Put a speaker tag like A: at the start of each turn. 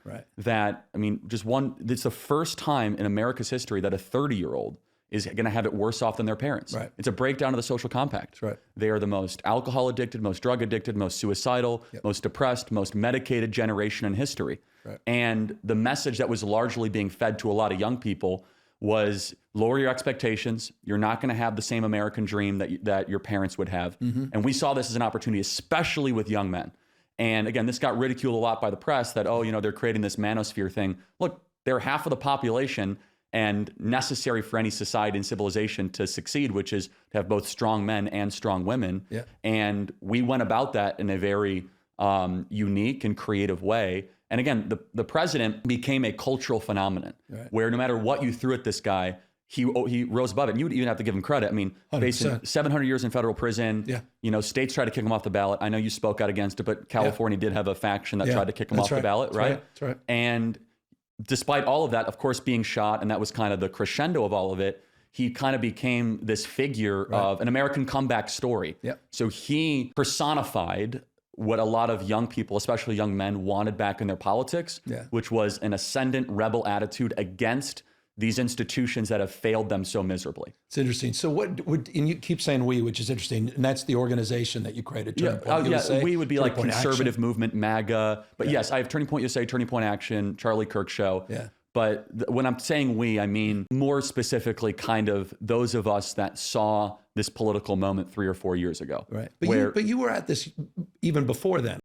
A: Right.
B: that, I mean, it's the first time in America's history that a 30-year-old is going to have it worse off than their parents.
A: Right.
B: It's a breakdown of the social compact.
A: That's right.
B: They are the most alcohol addicted, most drug addicted, most suicidal, most depressed, most medicated generation in history.
A: Right.
B: And the message that was largely being fed to a lot of young people was lower your expectations. You're not going to have the same American dream that your parents would have. And we saw this as an opportunity, especially with young men. And again, this got ridiculed a lot by the press that, oh, you know, they're creating this manosphere thing. Look, they're half of the population and necessary for any society and civilization to succeed, which is to have both strong men and strong women.
A: Yeah.
B: And we went about that in a very unique and creative way. And again, the president became a cultural phenomenon, where no matter what you threw at this guy, he rose above it. And you would even have to give him credit. I mean, facing 700 years in federal prison, you know, states tried to kick him off the ballot. I know you spoke out against it, but California did have a faction that tried to kick him off the ballot, right?
A: That's right.
B: And despite all of that, of course, being shot, and that was kind of the crescendo of all of it, he kind of became this figure of an American comeback story. So he personified what a lot of young people, especially young men, wanted back in their politics, which was an ascendant rebel attitude against these institutions that have failed them so miserably.
A: It's interesting. So what would, and you keep saying we, which is interesting, and that's the organization that you created, Turning Point.
B: We would be like Conservative Movement, MAGA. But yes, I have Turning Point USA, Turning Point Action, Charlie Kirk Show. But when I'm saying we, I mean more specifically kind of those of us that saw this political moment 3 or 4 years ago.
A: Right. But you were at this even before then.